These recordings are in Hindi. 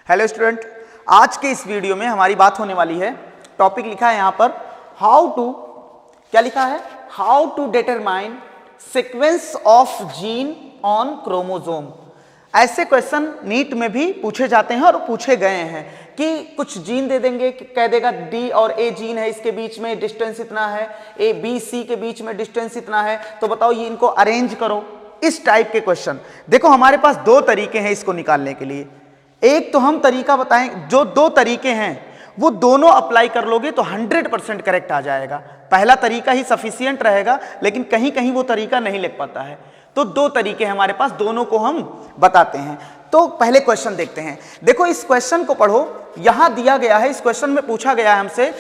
हेलो स्टूडेंट, आज के इस वीडियो में हमारी बात होने वाली है, टॉपिक लिखा है यहां पर हाउ टू, क्या लिखा है, how to determine sequence of gene on chromosome. ऐसे क्वेश्चन नीट में भी पूछे जाते हैं और पूछे गए हैं कि कुछ जीन दे देंगे, कह देगा डी और ए जीन है, इसके बीच में डिस्टेंस इतना है, ए बी सी के बीच में डिस्टेंस इतना है, तो बताओ ये इनको अरेंज करो। इस टाइप के क्वेश्चन देखो हमारे पास दो तरीके हैं इसको निकालने के लिए। एक तो हम तरीका बताएं, जो दो तरीके हैं वो दोनों अप्लाई कर लोगे तो 100% करेक्ट आ जाएगा। पहला तरीका ही सफिशिएंट रहेगा, लेकिन कहीं कहीं वो तरीका नहीं लग पाता है। तो दो तरीके हमारे पास, दोनों को हम बताते हैं। तो पहले क्वेश्चन देखते हैं। देखो इस क्वेश्चन को पढ़ो, यहां दिया गया है, इस क्वेश्चन में पूछा गया है हमसे,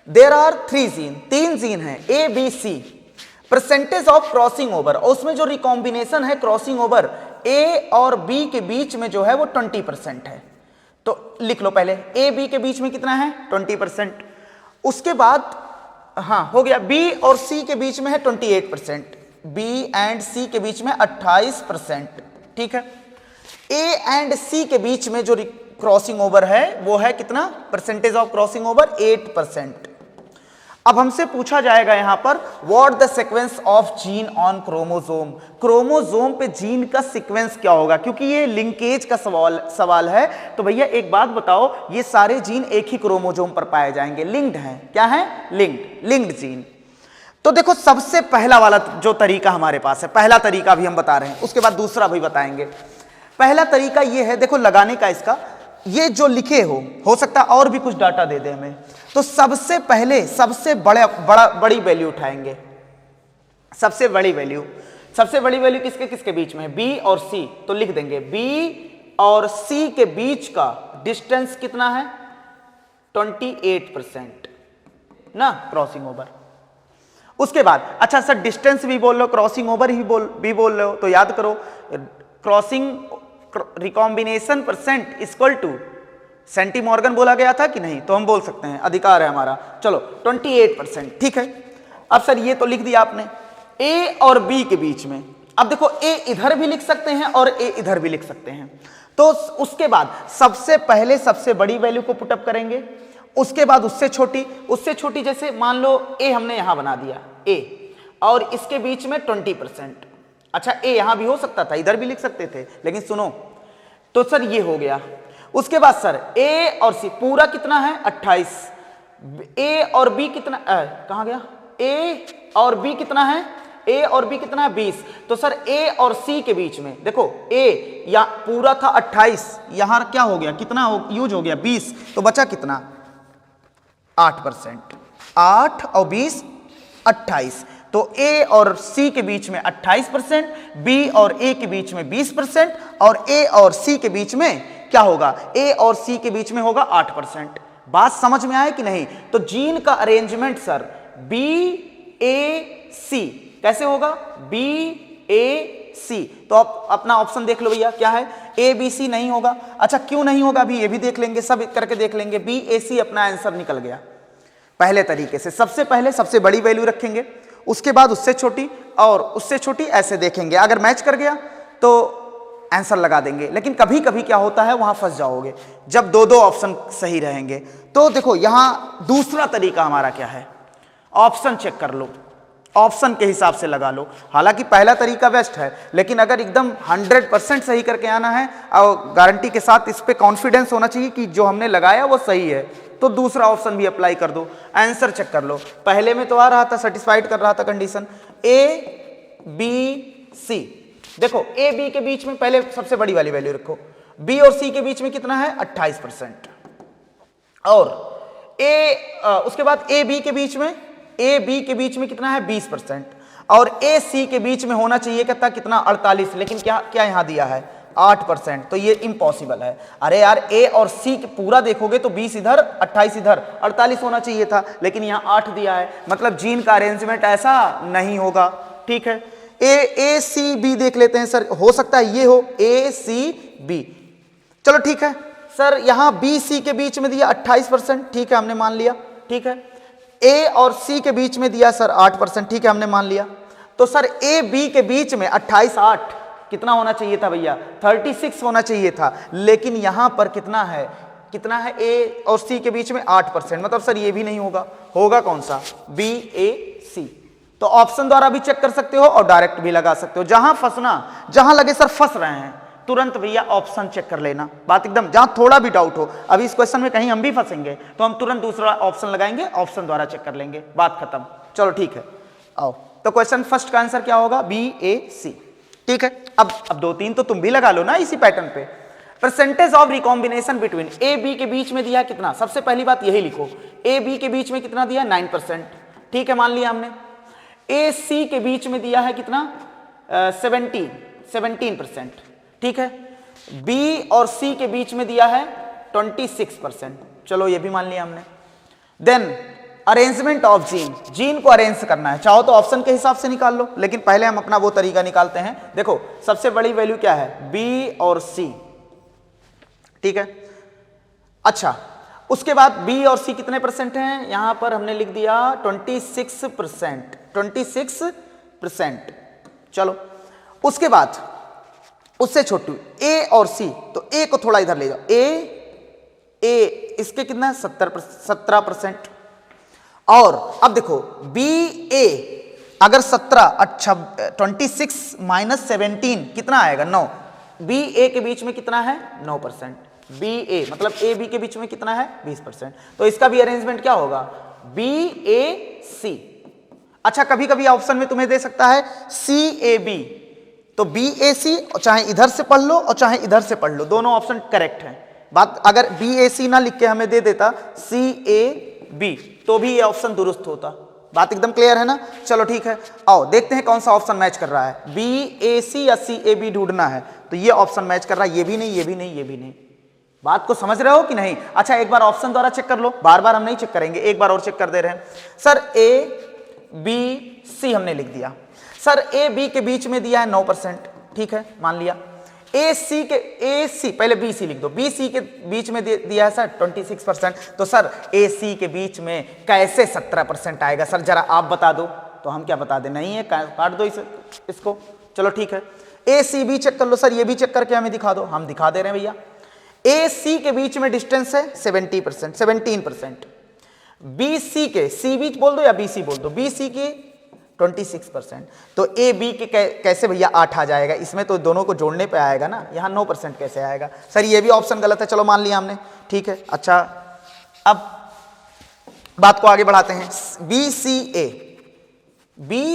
देयर आर 3 जीन, 3 जीन है A B C, percentage of crossing over, और उसमें जो रिकॉम्बिनेशन है क्रॉसिंग ओवर ए और बी के बीच में जो है वो 20% है। तो लिख लो पहले ए बी के बीच में कितना है 20%। उसके बाद हाँ हो गया, बी और सी के बीच में है 28%, बी एंड सी के बीच में 28%, ठीक है। ए एंड सी के बीच में जो क्रॉसिंग ओवर है वो है कितना, परसेंटेज ऑफ क्रॉसिंग ओवर 8%। अब हमसे पूछा जाएगा यहां पर what the sequence of gene on chromosome, chromosome पे जीन का सीक्वेंस क्या होगा, क्योंकि ये लिंकेज का सवाल है। तो भैया एक बात बताओ, ये सारे जीन एक ही क्रोमोसोम पर पाए जाएंगे, लिंक्ड हैं, क्या है, लिंक्ड जीन। तो देखो सबसे पहला वाला जो तरीका हमारे पास है, पहला तरीका भी हम बता रहे हैं, उसके बाद दूसरा भी बताएंगे। पहला तरीका ये है, देखो लगाने का इसका, ये जो लिखे हो सकता है और भी कुछ डाटा दे दे हमें। तो सबसे पहले सबसे बड़ी वैल्यू उठाएंगे, सबसे बड़ी वैल्यू किसके किसके बीच में, बी और सी। तो लिख देंगे बी और सी के बीच का डिस्टेंस कितना है 28% ना, क्रॉसिंग ओवर। उसके बाद अच्छा सर डिस्टेंस भी बोल लो, क्रॉसिंग ओवर ही बोल लो, तो याद करो crossing recombination percent equal to centimorgan बोला गया था कि नहीं, तो हम बोल सकते हैं, अधिकार है हमारा। चलो 28%, ठीक है। अब सर ये तो लिख दिया आपने ए और बी के बीच में। अब देखो ए इधर भी लिख सकते हैं और ए इधर भी लिख सकते हैं। तो उसके बाद सबसे पहले सबसे बड़ी वैल्यू को पुटअप करेंगे, उसके बाद उससे छोटी, जैसे मान लो ए हमने यहां बना दिया ए, और इसके बीच में 20%। अच्छा ए यहां भी हो सकता था, इधर भी लिख सकते थे, लेकिन सुनो, तो सर ये हो गया। उसके बाद सर ए और सी पूरा कितना है 28, ए और बी कितना, कहां गया, ए और बी कितना है, ए और बी कितना है 20। तो सर ए और सी के बीच में देखो ए या पूरा था 28, यहां क्या हो गया, कितना यूज हो गया 20, तो बचा कितना 8%, 8 और 20 28। तो ए और सी के बीच में 28%, बी और ए के बीच में 20%, और ए और सी के बीच में क्या होगा, ए और सी के बीच में होगा 8%। बात समझ में आए कि नहीं। तो जीन का अरेंजमेंट सर बी ए सी कैसे होगा, बी ए सी। तो आप अपना ऑप्शन देख लो भैया, क्या है, ए बी सी नहीं होगा। अच्छा क्यों नहीं होगा, अभी ये भी देख लेंगे, सब करके देख लेंगे। बी ए सी अपना आंसर निकल गया पहले तरीके से। सबसे पहले सबसे बड़ी वैल्यू रखेंगे, उसके बाद उससे छोटी और उससे छोटी, ऐसे देखेंगे, अगर मैच कर गया तो आंसर लगा देंगे। लेकिन कभी कभी क्या होता है, वहां फंस जाओगे जब दो ऑप्शन सही रहेंगे। तो देखो यहां दूसरा तरीका हमारा क्या है, ऑप्शन चेक कर लो, ऑप्शन के हिसाब से लगा लो। हालांकि पहला तरीका बेस्ट है, लेकिन अगर एकदम 100% सही करके आना है और गारंटी के साथ इस पे कॉन्फिडेंस होना चाहिए कि जो हमने लगाया वो सही है, तो दूसरा ऑप्शन भी अप्लाई कर दो, आंसर चेक कर लो। पहले में तो आ रहा था, सेटिस्फाइड कर रहा था कंडीशन, ए बी सी। देखो ए बी के बीच में पहले सबसे बड़ी वाली वैल्यू रखो, बी और सी के बीच में कितना है 28%, और उसके बाद ए बी के बीच में कितना है 20%, और ए सी के बीच में होना चाहिए कितना 48, लेकिन क्या क्या यहां दिया है 8%। तो ये इम्पॉसिबल है। अरे यार ए और सी पूरा देखोगे तो 20 इधर 28 इधर 48 होना चाहिए था, लेकिन यहाँ 8 दिया है, मतलब जीन का अरेंजमेंट ऐसा नहीं होगा, ठीक है। ए सी बी देख लेते हैं सर, हो सकता है ये हो ए सी बी, चलो ठीक है। सर यहाँ बी सी के बीच में दिया 28%, ठीक है हमने मान लिया, ठीक है। ए और सी के बीच में दिया सर 8%, ठीक है हमने मान लिया। तो सर ए बी के बीच में 28 8 कितना होना चाहिए था भैया, 36 होना चाहिए था, लेकिन यहां पर कितना है, कितना है, ए और सी के बीच में 8%, मतलब सर ये भी नहीं होगा, होगा कौन सा, बी ए सी। तो ऑप्शन द्वारा भी चेक कर सकते हो और डायरेक्ट भी लगा सकते हो, जहां फंसना, जहां लगे सर फंस रहे हैं तुरंत भैया ऑप्शन चेक कर लेना, बात एकदम, जहां थोड़ा भी डाउट हो, अभी इस क्वेश्चन में कहीं हम भी फंसेंगे तो हम तुरंत दूसरा ऑप्शन लगाएंगे, ऑप्शन द्वारा चेक कर लेंगे, बात खत्म। चलो ठीक है, आओ तो क्वेश्चन फर्स्ट का आंसर क्या होगा, बी ए सी। ठीक है, अब 2-3 तो तुम भी लगा लो ना इसी पैटर्न पे। Percentage of recombination between A B के बीच में दिया कितना, सबसे पहली बात यही लिखो, ए बी के बीच में कितना दिया, 9%। ठीक है, मान लिया हमने। ए सी के बीच में दिया है कितना, 17%। ठीक है, बी और सी के बीच में दिया है 26%, चलो ये भी मान लिया हमने। Then arrangement of gene, gene को अरेंज करना है, चाहो तो ऑप्शन के हिसाब से निकाल लो, लेकिन पहले हम अपना वो तरीका निकालते हैं। देखो सबसे बड़ी वैल्यू क्या है, बी और सी। ठीक है, अच्छा उसके बाद बी और सी कितने परसेंट हैं, यहां पर हमने लिख दिया 26%, 26%। चलो उसके बाद उससे छोटू ए और सी, तो ए को थोड़ा इधर ले जाओ, ए इसके कितना है, 17%। और अब देखो बी ए, अगर 17, अच्छा 26 माइनस 17 कितना आएगा, 9। बी ए के बीच में कितना है, 9%। बी ए मतलब ए बी के बीच में कितना है, 20%। तो इसका भी अरेंजमेंट क्या होगा, बी ए सी। अच्छा कभी कभी ऑप्शन में तुम्हें दे सकता है सी ए बी, तो बी ए सी चाहे इधर से पढ़ लो और चाहे इधर से पढ़ लो, दोनों ऑप्शन करेक्ट हैं। बात अगर बी ए सी ना लिख के हमें दे देता सी ए बी, तो भी ये ऑप्शन दुरुस्त होता। बात एकदम क्लियर है ना। चलो ठीक है, आओ देखते हैं कौन सा ऑप्शन मैच कर रहा है, बी ए सी या सी ए बी ढूंढना है, तो ये ऑप्शन मैच कर रहा है, ये भी नहीं, ये भी नहीं, ये भी नहीं। बात को समझ रहे हो कि नहीं। अच्छा एक बार ऑप्शन द्वारा चेक कर लो, बार बार हम नहीं चेक करेंगे, एक बार और चेक कर दे रहे हैं। सर ए बी सी हमने लिख दिया, सर ए बी के बीच में दिया है 9%। ठीक है, मान लिया। ए सी पहले बी सी लिख दो, बी सी के बीच में दिया है सर 26%, तो सर ए सी के बीच में कैसे 17% आएगा सर, जरा आप बता दो। तो हम क्या बता दें, नहीं है, काट दो इसको। चलो ठीक है, ए सी बी चेक कर लो, सर ये भी चेक करके हमें दिखा दो, हम दिखा दे रहे हैं भैया। ए सी के बीच में डिस्टेंस है 17%। बी सी के, सी बी बोल दो या बी सी बोल दो, बी सी के 26%, तो ए बी के कैसे भैया 8 आ जाएगा, इसमें तो दोनों को जोड़ने पे आएगा ना, यहाँ 9% कैसे आएगा। सर ये भी ऑप्शन गलत है, चलो मान लिया हमने। ठीक है, अच्छा अब बात को आगे बढ़ाते हैं। बी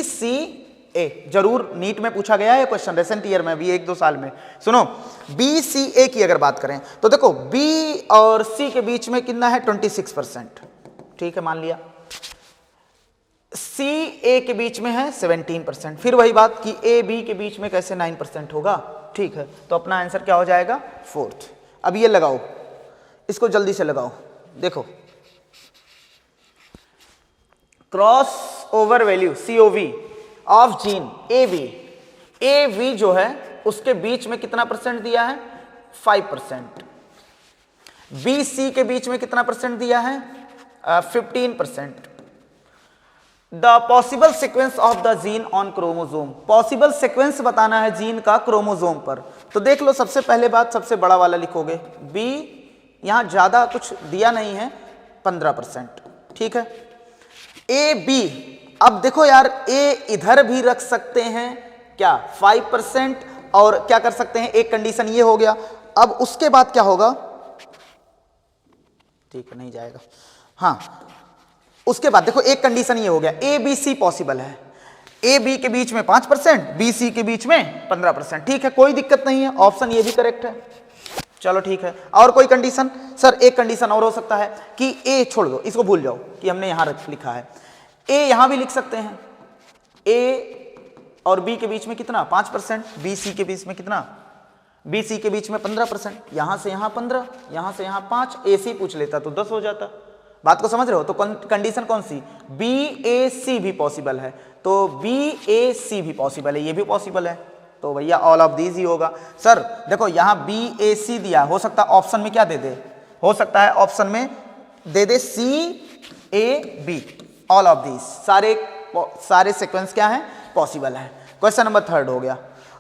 सी ए जरूर नीट में पूछा गया है क्वेश्चन, रिसेंट ईयर में भी 1-2 साल में। सुनो, बी सी ए की अगर बात करें तो देखो बी और सी के बीच में कितना है, 26%। ठीक है, मान लिया। सी ए के बीच में है 17%, फिर वही बात कि ए बी के बीच में कैसे 9% होगा। ठीक है, तो अपना आंसर क्या हो जाएगा, 4th। अब ये लगाओ, इसको जल्दी से लगाओ, देखो cross over value COV of gene A B जो है उसके बीच में कितना परसेंट दिया है, 5%। बी सी के बीच में कितना परसेंट दिया है, 15%। The possible sequence of the gene on chromosome, possible sequence बताना है जीन का क्रोमोसोम पर। तो देख लो, सबसे पहले बात सबसे बड़ा वाला लिखोगे, बी, यहां ज्यादा कुछ दिया नहीं है, 15%। ठीक है, ए बी, अब देखो यार ए इधर भी रख सकते हैं क्या, 5%, और क्या कर सकते हैं, एक कंडीशन ये हो गया। अब उसके बाद क्या होगा, ठीक है नहीं जाएगा, हाँ उसके बाद देखो एक कंडीशन ये हो गया, ए बी सी पॉसिबल है, ए बी के बीच में 5%, बी सी के बीच में 15%। ठीक है, कोई दिक्कत नहीं है, ऑप्शन ये भी करेक्ट है। चलो ठीक है, और कोई कंडीशन, सर एक कंडीशन और हो सकता है कि ए छोड़ दो, इसको भूल जाओ कि हमने यहां लिखा है, ए यहां भी लिख सकते हैं, ए और बी के बीच में कितना 5%, बी सी के बीच में कितना, बी सी के बीच में 15%, यहां से यहां 15, यहां से यहां 5, ए सी पूछ लेता तो 10 हो जाता। बात को समझ रहे हो। तो कंडीशन कौन सी, बी ए सी भी पॉसिबल है, तो बी ए सी भी पॉसिबल है, ये भी पॉसिबल है, तो भैया ऑल ऑफ दीज ही होगा। सर देखो यहां बी ए सी दिया, हो सकता है ऑप्शन में क्या दे दे, हो सकता है ऑप्शन में दे दे C A B, all of these, सारे सीक्वेंस क्या है, पॉसिबल है। क्वेश्चन नंबर 3 हो गया।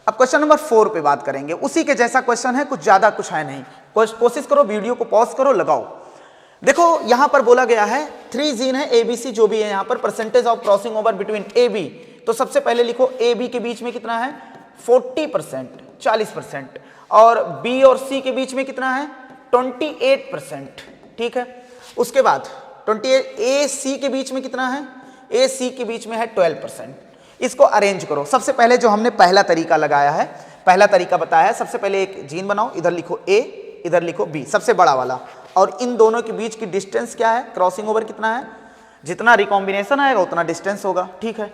अब क्वेश्चन नंबर 4 पे बात करेंगे, उसी के जैसा क्वेश्चन है, कुछ ज्यादा कुछ है नहीं। कोशिश करो, वीडियो को पॉज करो, लगाओ। देखो यहां पर बोला गया है 3 जीन है एबीसी, जो भी है यहां पर percentage of crossing over between A B. तो सबसे पहले लिखो ए बी के बीच में कितना है 40%, 40%, और बी और सी के बीच में कितना है 28%, ठीक है। उसके बाद 28 ए सी के बीच में कितना है, ए सी के बीच में है 12%। इसको अरेंज करो। सबसे पहले जो हमने पहला तरीका लगाया है, पहला तरीका बताया है, सबसे पहले एक जीन बनाओ, इधर लिखो ए, इधर लिखो बी, सबसे बड़ा वाला, और इन दोनों के बीच की डिस्टेंस क्या है, क्रॉसिंग ओवर कितना है, जितना रिकॉम्बिनेशन आएगा उतना डिस्टेंस होगा, ठीक है।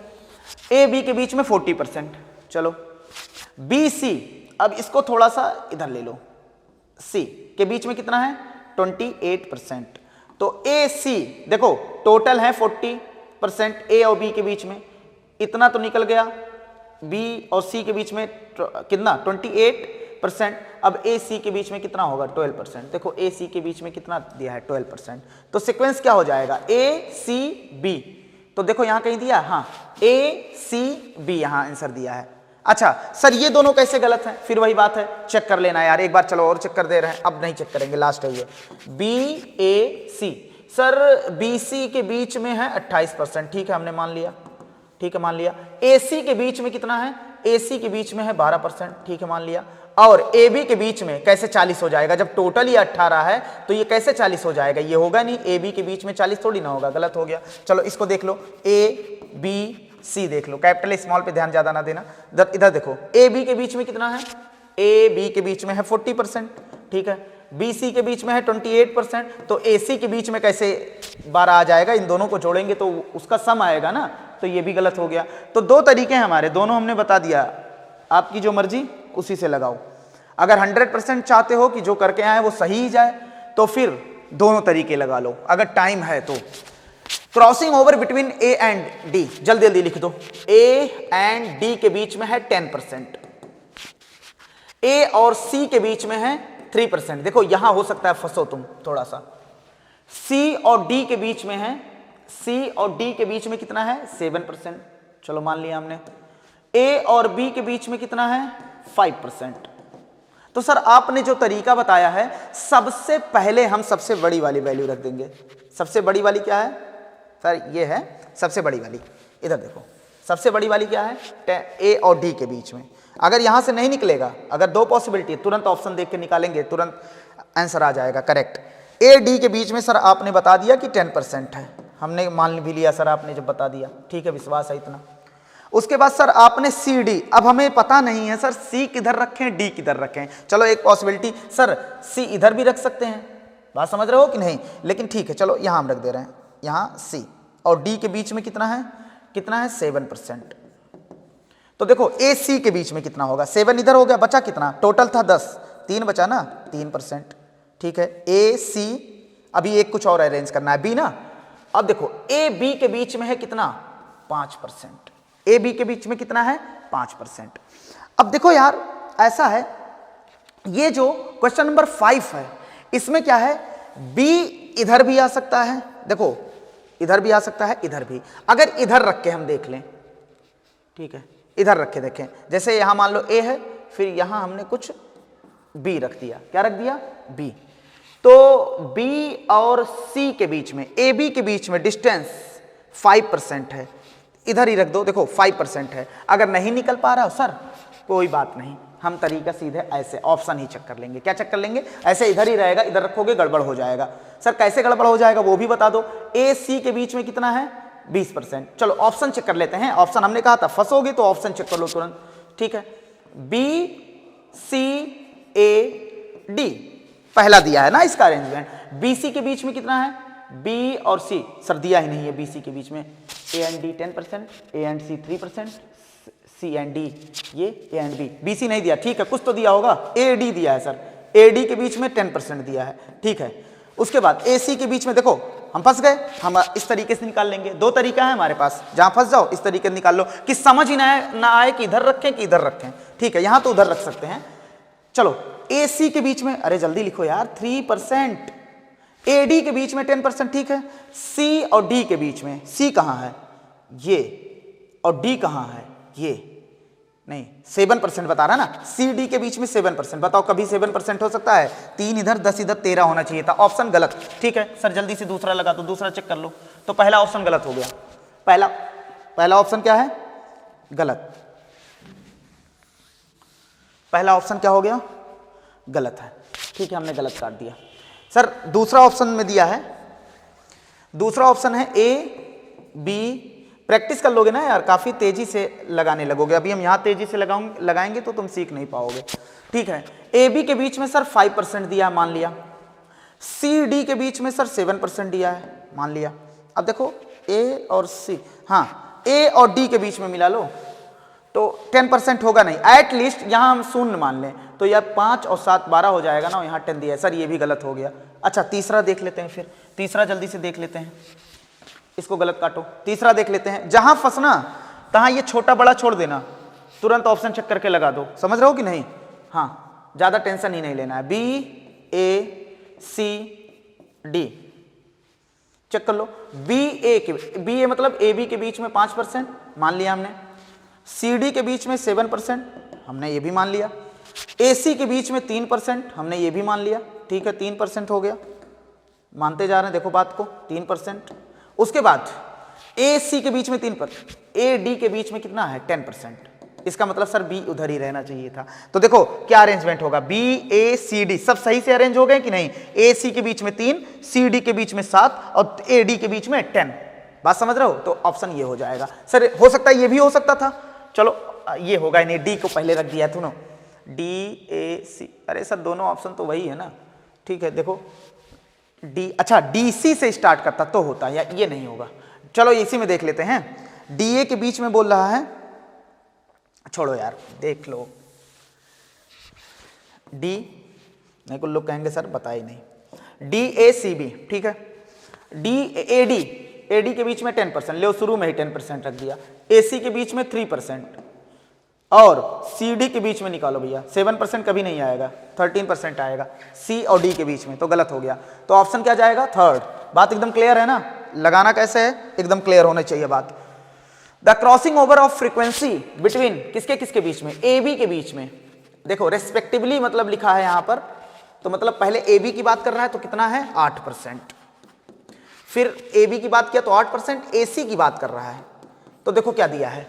ए बी के बीच में 40%, चलो बी सी, अब इसको थोड़ा सा इधर ले लो, सी के बीच में कितना है 28%। तो ए सी देखो टोटल है 40%, ए और बी के बीच में इतना तो निकल गया, बी और सी के बीच में कितना 28%। अब ए सी के बीच में कितना होगा 12%। देखो ए सी के बीच में कितना दिया है 12%। तो सीक्वेंस क्या हो जाएगा ए सी बी। तो देखो यहां कहीं दिया, हाँ ए सी बी यहां आंसर दिया है। अच्छा सर ये दोनों कैसे गलत हैं, फिर वही बात है, चेक कर लेना यार एक बार, चलो और चेक कर दे रहे हैं, अब नहीं चेक करेंगे, लास्ट है ये बी ए सी। सर बी सी के बीच में है 28%, ठीक है हमने मान लिया, ठीक है मान लिया। AC के बीच में कितना है, AC के बीच में है 12%, ठीक है मान लिया। और AB के बीच में कैसे 40 हो जाएगा, जब टोटल ये 18 है तो ये कैसे 40 हो जाएगा, ये होगा नहीं, AB के बीच में 40 थोड़ी ना होगा, गलत हो गया। चलो इसको देख लो, ABC देख लो, कैपिटल स्मॉल पे ध्यान ज्यादा ना देना। इधर देखो AB के बीच में कितना है, AB के बीच में है 40%, ठीक है। BC के बीच में है 28%, तो AC के बीच में कैसे 12 आ जाएगा, इन दोनों को जोड़ेंगे तो उसका सम आएगा ना, तो ये भी गलत हो गया। तो दो तरीके हैं हमारे, दोनों हमने बता दिया, आपकी जो मर्जी उसी से लगाओ। अगर 100% चाहते हो कि जो करके आए वो सही ही जाए तो फिर दोनों तरीके लगा लो, अगर टाइम है तो। Crossing over between A and D, जल्दी जल्दी लिख दो। ए एंड डी के बीच में है 10%, ए और सी के बीच में है 3%। देखो यहां हो सकता है फंसो तुम थोड़ा सा। सी और डी के बीच में है, सी और डी के बीच में कितना है 7%, चलो मान लिया हमने। ए और बी के बीच में कितना है 5%। तो सर आपने जो तरीका बताया है, सबसे पहले हम सबसे बड़ी वाली वैल्यू रख देंगे। सबसे बड़ी वाली क्या है सर, ये है सबसे बड़ी वाली, इधर देखो सबसे बड़ी वाली क्या है, ए और डी के बीच में। अगर यहां से नहीं निकलेगा, अगर दो पॉसिबिलिटी है, तुरंत ऑप्शन देख के निकालेंगे, तुरंत आंसर आ जाएगा करेक्ट। ए डी के बीच में सर आपने बता दिया कि 10% है, हमने मान भी लिया सर आपने जब बता दिया, ठीक है विश्वास है इतना। उसके बाद सर आपने सी डी, अब हमें पता नहीं है सर सी किधर रखें डी किधर रखें। चलो एक पॉसिबिलिटी, सर सी इधर भी रख सकते हैं, बात समझ रहे हो कि नहीं, लेकिन ठीक है चलो यहां हम रख दे रहे हैं, यहां सी और डी के बीच में कितना है 7%। तो देखो ए सी के बीच में कितना होगा, 7 इधर हो गया, बचा कितना, टोटल था 10, 3 बचा ना 3%, ठीक है। ए सी, अभी एक कुछ और अरेंज करना है, बी ना। अब देखो ए बी के बीच में है कितना 5%, ए बी के बीच में कितना है 5%। अब देखो यार ऐसा है, ये जो क्वेश्चन नंबर 5 है इसमें क्या है, बी इधर भी आ सकता है, देखो इधर भी आ सकता है, इधर भी। अगर इधर रख के हम देख लें, ठीक है इधर रख के देखें, जैसे यहां मान लो ए है, फिर यहां हमने कुछ बी रख दिया, क्या रख दिया बी। तो बी और सी के बीच में, ए बी के बीच में डिस्टेंस 5% है, इधर ही रख दो, देखो 5% है। अगर नहीं निकल पा रहा हो सर कोई बात नहीं, हम तरीका सीधे ऐसे ऑप्शन ही चेक कर लेंगे। क्या चेक कर लेंगे, ऐसे इधर ही रहेगा, इधर रखोगे गड़बड़ हो जाएगा। सर कैसे गड़बड़ हो जाएगा वो भी बता दो। ए सी के बीच में कितना है 20%। चलो ऑप्शन चेक कर लेते हैं, ऑप्शन हमने कहा था फंसोगे तो ऑप्शन चेक कर लो तुरंत, ठीक है। बी सी ए डी पहला दिया है ना इसका अरेंजमेंट। बी सी के बीच में कितना है, बी और सी, सर दिया ही नहीं है बी सी के बीच में। A and D 10%, A and C 3%, C and D ये A and B, B C नहीं दिया, ठीक है कुछ तो दिया होगा, ए डी दिया है सर, ए डी के बीच में 10% दिया है, ठीक है। उसके बाद ए सी के बीच में देखो हम फंस गए, हम इस तरीके से निकाल लेंगे। दो तरीका है हमारे पास, जहां फंस जाओ इस तरीके से निकाल लो कि समझ ही ना आए कि इधर रखें कि इधर रखें, ठीक है। यहां तो उधर रख सकते हैं। चलो ए सी के बीच में, अरे जल्दी लिखो यार 3%, ए डी के बीच में 10%, ठीक है। सी और डी के बीच में, सी कहां है ये, और डी कहां है नहीं 7% बता रहा ना, सी डी के बीच में 7%। बताओ कभी 7% हो सकता है? 3 इधर 10 इधर 13 होना चाहिए था। ऑप्शन गलत। ठीक है सर जल्दी से दूसरा लगा तो दूसरा चेक कर लो। तो पहला ऑप्शन गलत हो गया। पहला ऑप्शन क्या है? गलत। पहला ऑप्शन क्या हो गया? गलत है। ठीक है हमने गलत काट दिया। सर दूसरा ऑप्शन में दिया है, दूसरा ऑप्शन है ए बी। प्रैक्टिस कर लोगे ना यार, काफी तेजी से लगाने लगोगे। अभी हम यहां तेजी से लगाएंगे तो तुम सीख नहीं पाओगे। ठीक है ए बी के बीच में सर 5% दिया है, मान लिया। सी डी के बीच में सर 7% दिया है, मान लिया। अब देखो ए और सी, हाँ ए और डी के बीच में मिला लो तो 10% होगा नहीं, एटलीस्ट यहां हम शून्य मान लें तो यह 5 और 7 12 हो जाएगा ना, यहां 10 दिया है। सर ये भी गलत हो गया। अच्छा तीसरा देख लेते हैं, फिर तीसरा जल्दी से देख लेते हैं, इसको गलत काटो। तीसरा देख लेते हैं, जहां फंसना तहां ये छोटा बड़ा छोड़ देना, तुरंत ऑप्शन चेक करके लगा दो। समझ रहे हो कि नहीं? हाँ ज्यादा टेंशन ही नहीं लेना है। बी ए सी डी चेक कर लो। बी ए मतलब ए बी के बीच में 5% मान लिया हमने। सी डी के बीच में 7% हमने ये भी मान लिया। ए सी के बीच में 3% हमने ये भी मान लिया। ठीक है 3% हो गया, मानते जा रहे हैं देखो बात को, 3%। उसके बाद ए सी के बीच में 3%, ए डी के बीच में कितना है? 10%। इसका मतलब सर बी उधर ही रहना चाहिए था। तो देखो क्या अरेंजमेंट होगा, बी ए सी डी सब सही से अरेंज हो गए कि नहीं? ए सी के बीच में 3, सी डी के बीच में 7 और ए डी के बीच में 10। बात समझ रहे हो? तो ऑप्शन ये हो जाएगा। सर हो सकता है ये भी हो सकता था, चलो ये होगा, इन्हें डी को पहले रख दिया था। डी ए सी, अरे सर दोनों ऑप्शन तो वही है ना। ठीक है देखो डी, अच्छा डी सी से स्टार्ट करता तो होता, या ये नहीं होगा। चलो इसी में देख लेते हैं। डी ए के बीच में बोल रहा है, छोड़ो यार देख लो। डी नहीं, कुछ लोग कहेंगे सर बता ही नहीं। डी ए सी बी, ठीक है। डी ए डी के बीच में 10%, ले शुरू में ही 10% रख दिया। ए सी के बीच में 3% और सी डी के बीच में निकालो भैया, 7% कभी नहीं आएगा, 13% आएगा सी और डी के बीच में, तो गलत हो गया। तो ऑप्शन क्या जाएगा? थर्ड। बात एकदम क्लियर है ना? लगाना कैसे है एकदम क्लियर होना चाहिए बात। The crossing over of frequency between किसके किसके बीच में? ए बी के बीच में। देखो रेस्पेक्टिवली मतलब लिखा है यहां पर, तो मतलब पहले ए बी की बात कर रहा है तो कितना है? 8%। फिर ए बी की बात किया तो 8%, ए सी की बात कर रहा है तो देखो क्या दिया है?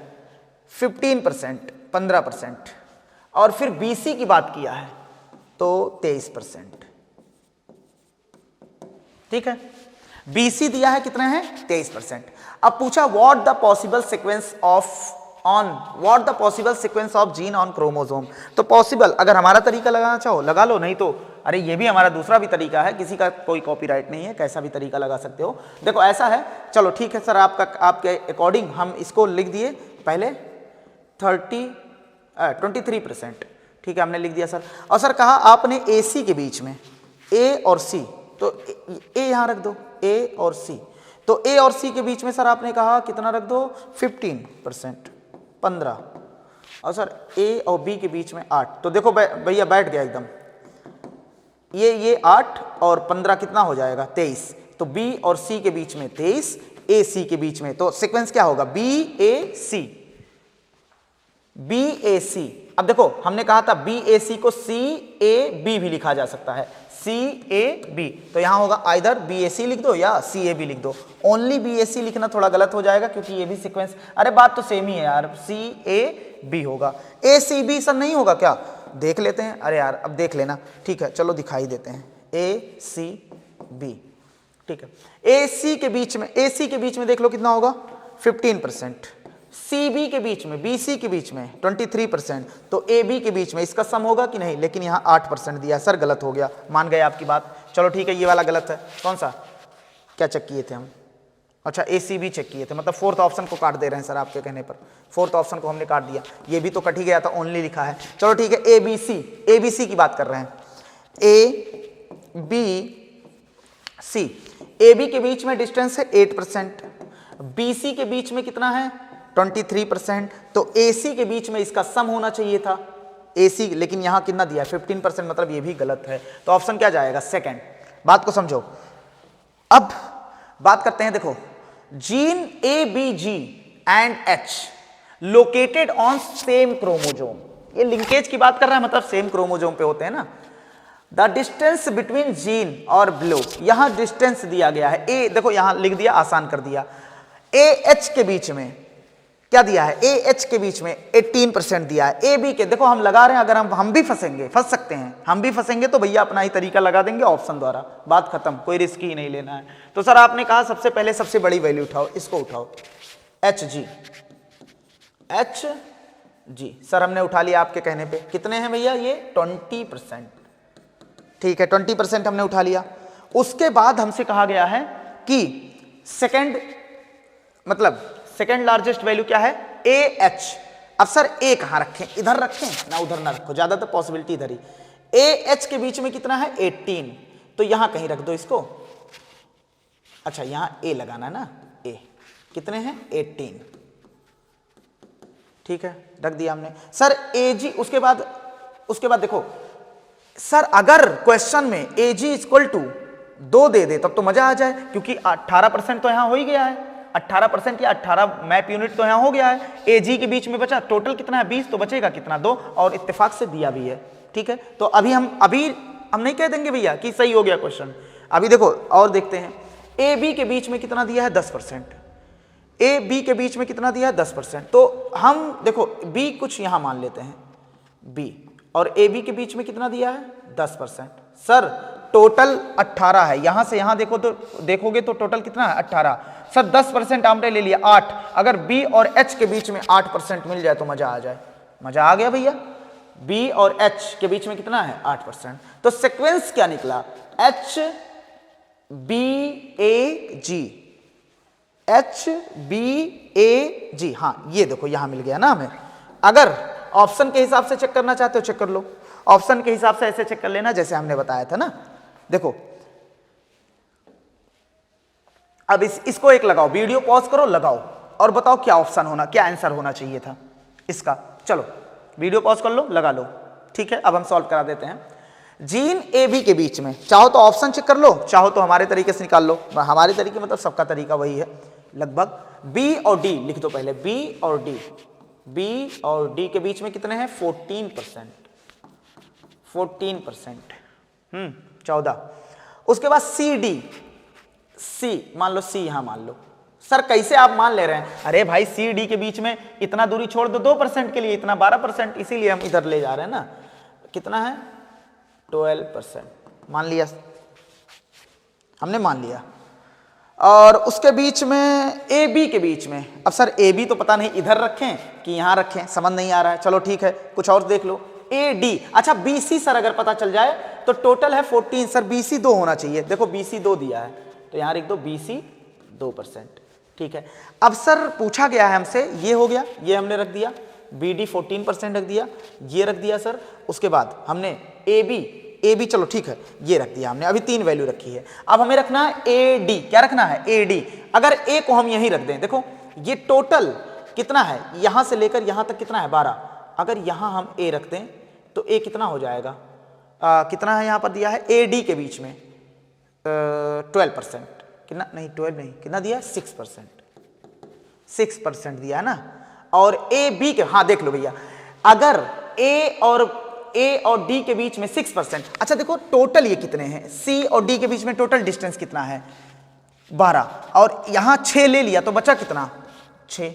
15%, 15%। और फिर बी सी की बात किया है तो 23%। ठीक है BC दिया है कितना है? 23%। अब पूछा what the possible sequence of gene on chromosome. तो पॉसिबल अगर हमारा तरीका लगाना चाहो लगा लो, नहीं तो अरे ये भी हमारा दूसरा भी तरीका है, किसी का कोई कॉपीराइट नहीं है, कैसा भी तरीका लगा सकते हो। देखो ऐसा है, चलो ठीक है सर आपके अकॉर्डिंग हम इसको लिख दिए पहले 23%। ठीक है हमने लिख दिया सर। और सर कहा आपने AC के बीच में A और C, तो A यहां रख दो, A और C। तो A और C के बीच में सर आपने कहा कितना रख दो? 15%, 15। और सर A और B के बीच में 8। तो देखो भैया बैठ गया एकदम, ये 8 और 15 कितना हो जाएगा? 23। तो B और C के बीच में 23, A C के बीच में, तो सीक्वेंस क्या होगा? B A C, B A C। अब देखो हमने कहा था B A C को C A B भी लिखा जा सकता है, C A B। तो यहां होगा आइदर B A C लिख दो या C A B लिख दो। ओनली B A C लिखना थोड़ा गलत हो जाएगा क्योंकि ये भी सीक्वेंस, अरे बात तो सेम ही है यार, C A B होगा। A C B सर नहीं होगा क्या? देख लेते हैं। अरे यार अब देख लेना, ठीक है चलो दिखाई देते हैं। A C B, ठीक है। A C के बीच में देख लो कितना होगा? 15%। CB के बीच में, BC के बीच में 23%। तो AB के बीच में इसका सम होगा कि नहीं? लेकिन यहाँ 8% दिया सर, गलत हो गया। मान गए आपकी बात, चलो ठीक है ये वाला गलत है। कौन सा? क्या चेक किए थे हम? अच्छा ACB चेक किए थे, मतलब फोर्थ ऑप्शन को काट दे रहे हैं सर आपके कहने पर। फोर्थ ऑप्शन को हमने काट दिया, ये भी तो कट ही गया था, ओनली लिखा है। चलो ठीक है ABC की बात कर रहे हैं। ABC, AB के बीच में डिस्टेंस है 8%, BC के बीच में कितना है? 23%। तो AC के बीच में इसका सम होना चाहिए था AC, लेकिन यहां कितना दिया है? 15%, मतलब ये भी गलत है। तो ऑप्शन क्या जाएगा? सेकंड। बात को समझो। अब बात करते हैं, देखो gene ABG and H located on same chromosome. ये लिंकेज की बात कर रहा है, मतलब सेम क्रोमोजोम पे होते हैं ना। द डिस्टेंस बिटवीन जीन और बिलो, यहां डिस्टेंस दिया गया है ए, देखो यहां लिख दिया, आसान कर दिया। ए एच के बीच में क्या दिया है, ए एच के बीच में 18% दिया है। ए बी के देखो हम लगा रहे हैं, अगर हम भी फंसेंगे, फंस सकते हैं, हम भी फंसेंगे तो भैया अपना ही तरीका लगा देंगे ऑप्शन द्वारा, बात खत्म, कोई रिस्क ही नहीं लेना है। तो सर आपने कहा सबसे पहले सबसे बड़ी वैल्यू उठाओ, इसको उठाओ, H G, H G. Sir हमने उठा लिया आपके कहने पे, कितने हैं भैया ये 20%, ठीक है 20% हमने उठा लिया। उसके बाद हमसे कहा गया है कि सेकंड, मतलब सेकंड लार्जेस्ट वैल्यू क्या है, ए एच। अब सर ए कहां रखें, इधर रखें ना उधर ना रखो, ज्यादातर पॉसिबिलिटी इधर ही। ए एच के बीच में कितना है 18, तो यहां कहीं रख दो इसको। अच्छा यहां ए लगाना है ना, ए कितने हैं 18, ठीक है रख दिया हमने। सर ए जी, उसके बाद देखो सर अगर क्वेश्चन में ए जी इक्वल टू 2 दे दे तब तो मजा आ जाए, क्योंकि 18% तो यहां हो ही गया है, 18% या 18 मैप यूनिट तो यहां हो गया है। ए जी के बीच में बचा टोटल कितना है 20, तो बचेगा कितना 2, और इत्तेफाक से दिया भी है, ठीक है। तो अभी हम नहीं कह देंगे भैया कि सही हो गया क्वेश्चन। अभी देखो और देखते हैं, ए बी के बीच में कितना दिया है 10%, ए बी के बीच में कितना दिया है 10%, तो हम देखो बी कुछ यहां मान लेते हैं बी, और ए बी के बीच में कितना दिया है 10%। सर टोटल 18 है, यहां से यहां देखोगे तो टोटल कितना है 18। सर 10% हमने ले लिया 8, अगर बी और एच के बीच में 8% मिल जाए तो मजा आ जाए, मजा आ गया भैया। बी और एच के बीच में कितना है 8%, तो सीक्वेंस क्या निकला, एच बी ए जी, एच बी ए जी। हाँ ये देखो यहां मिल गया ना हमें। अगर ऑप्शन के हिसाब से चेक करना चाहते हो चेक कर लो, ऑप्शन के हिसाब से ऐसे चेक कर लेना जैसे हमने बताया था ना। देखो अब इसको एक लगाओ, वीडियो पॉज करो, लगाओ और बताओ क्या ऑप्शन होना, क्या आंसर होना चाहिए था इसका। चलो वीडियो पॉज कर लो, लगा लो, ठीक है। अब हम सॉल्व करा देते हैं। जीन ए बी के बीच में, चाहो तो ऑप्शन चेक कर लो, चाहो तो हमारे तरीके से निकाल लो। हमारे तरीके मतलब सबका तरीका वही है लगभग। बी और डी लिख दो पहले, बी और डी, बी और डी के बीच में कितने हैं 14%, 14%, उसके बाद सी डी, सी मान लो, सी यहां मान लो। सर कैसे आप मान ले रहे हैं, अरे भाई सी डी के बीच में इतना दूरी छोड़ दो 2% के लिए, इतना 12%, इसीलिए हम इधर ले जा रहे हैं ना। कितना है 12% मान लिया हमने, मान लिया। और उसके बीच में ए बी के बीच में, अब सर ए बी तो पता नहीं इधर रखें कि यहां रखें, समझ नहीं आ रहा है, चलो ठीक है कुछ और देख लो। ए डी, अच्छा बी सी सर अगर पता चल जाए तो टोटल है 14, सर बी सी 2 होना चाहिए, देखो बी सी 2 दिया है तो यहां लिख दो बी सी 2%, ठीक है। अब सर पूछा गया है हमसे, ये हो गया, ये हमने रख दिया, बी डी 14% रख दिया, ये रख दिया सर। उसके बाद हमने ए बी चलो ठीक है ये रख दिया हमने, अभी 3 वैल्यू रखी है। अब हमें रखना है ए डी, क्या रखना है ए डी। अगर ए को हम यहीं रख दें, देखो ये टोटल कितना है, यहां से लेकर यहां तक कितना है 12, अगर यहां हम ए रख दें तो ए कितना हो जाएगा, कितना है यहां पर दिया है ए डी के बीच में 12%, कितना नहीं 12 नहीं, कितना दिया 6%, 6% दिया है ना। और ए बी के, हाँ देख लो भैया, अगर ए और डी के बीच में 6%, अच्छा देखो टोटल ये कितने हैं, सी और डी के बीच में टोटल डिस्टेंस कितना है 12, और यहां 6 ले लिया तो बचा कितना 6,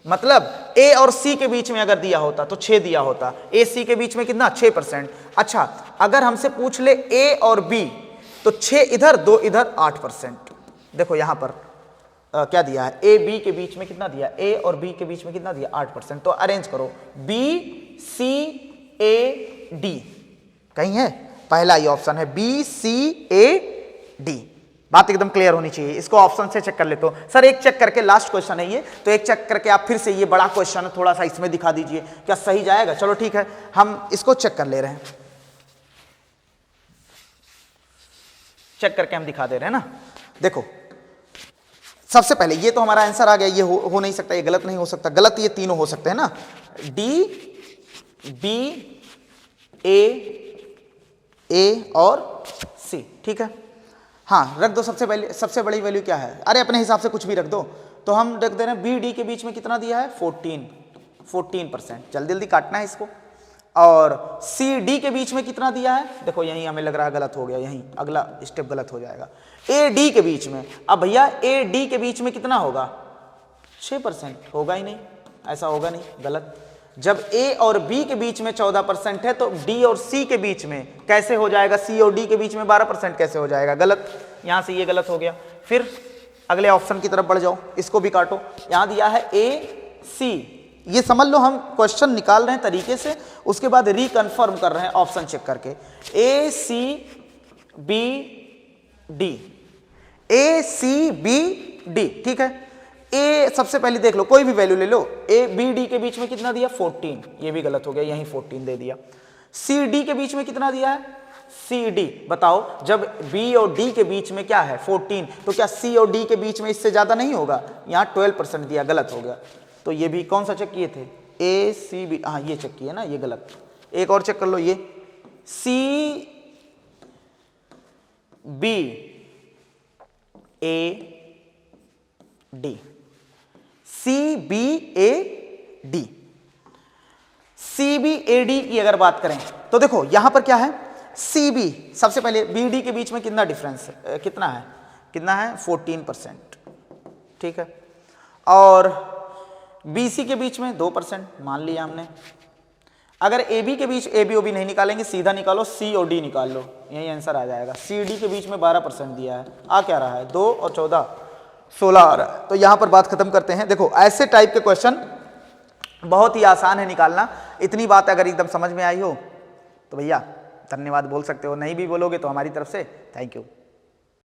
मतलब ए और सी के बीच में अगर दिया होता तो 6 दिया होता, ए सी के बीच में कितना 6%। अच्छा अगर हमसे पूछ ले ए और बी तो 6 इधर 2 इधर 8%, देखो यहां पर क्या दिया है, ए बी के बीच में कितना दिया, ए और बी के बीच में कितना दिया 8%। तो अरेंज करो बी सी ए डी, कहीं है, पहला ही ऑप्शन है बी सी ए डी। बात एकदम क्लियर होनी चाहिए, इसको ऑप्शन से चेक कर लेते हो। सर एक चेक करके, लास्ट क्वेश्चन है ये, तो एक चेक करके आप फिर से, ये बड़ा क्वेश्चन है थोड़ा सा इसमें दिखा दीजिए, क्या सही जाएगा। चलो ठीक है हम इसको चेक कर ले रहे हैं, चेक करके हम दिखा दे रहे हैं ना। देखो सबसे पहले ये तो हमारा आंसर आ गया, ये हो नहीं सकता, ये गलत नहीं हो सकता, गलत ये तीनों हो सकते हैं ना, डी बी ए और सी, ठीक है। हाँ रख दो, सबसे बड़ी वैल्यू क्या है, अरे अपने हिसाब से कुछ भी रख दो। तो हम रख दे रहे हैं बी डी के बीच में कितना दिया है 14, 14%। जल्दी जल्दी काटना है इसको। और सी डी के बीच में कितना दिया है, देखो यहीं हमें लग रहा है गलत हो गया, यहीं अगला स्टेप गलत हो जाएगा। ए डी के बीच में, अब भैया ए डी के बीच में कितना होगा, 6%। होगा ही नहीं, ऐसा होगा नहीं, गलत। जब ए और बी के बीच में 14% है तो डी और सी के बीच में कैसे हो जाएगा, सी और डी के बीच में 12% कैसे हो जाएगा, गलत। यहां से ये गलत हो गया। फिर अगले ऑप्शन की तरफ बढ़ जाओ, इसको भी काटो। यहां दिया है ए सी, ये समझ लो हम क्वेश्चन निकाल रहे हैं तरीके से, उसके बाद रिकन्फर्म कर रहे हैं ऑप्शन चेक करके। ए सी बी डी, ए सी बी डी, ठीक है। ए सबसे पहले देख लो, कोई भी वैल्यू ले लो। ए बी डी के बीच में कितना दिया, 14, ये भी गलत हो गया, यहीं 14 दे दिया। सी डी के बीच में कितना दिया है, सी डी, बताओ जब बी और डी के बीच में क्या है 14, तो क्या सी और डी के बीच में इससे ज्यादा नहीं होगा, यहाँ 12% दिया, गलत हो गया। तो ये भी कौन सा चेक किए थे, ए सी बी, हाँ ये चेक किए ना, ये गलत। एक और चेक कर लो, ये C B A D, C B A D, C B A D की अगर बात करें तो देखो यहां पर क्या है, सी बी, सबसे पहले बी डी के बीच में कितना डिफरेंस है, कितना है 14%, ठीक है। और बी सी के बीच में 2% मान लिया हमने। अगर ए बी के बीच, ए बी ओ बी नहीं निकालेंगे, सीधा निकालो, सी और डी निकाल लो, यही आंसर आ जाएगा। सी डी के बीच में 12% दिया है, आ क्या रहा है, 2 और 14, 16 आ रहा है। तो यहां पर बात खत्म करते हैं। देखो ऐसे टाइप के क्वेश्चन बहुत ही आसान है निकालना। इतनी बात अगर एकदम समझ में आई हो तो भैया धन्यवाद बोल सकते हो, नहीं भी बोलोगे तो हमारी तरफ से थैंक यू।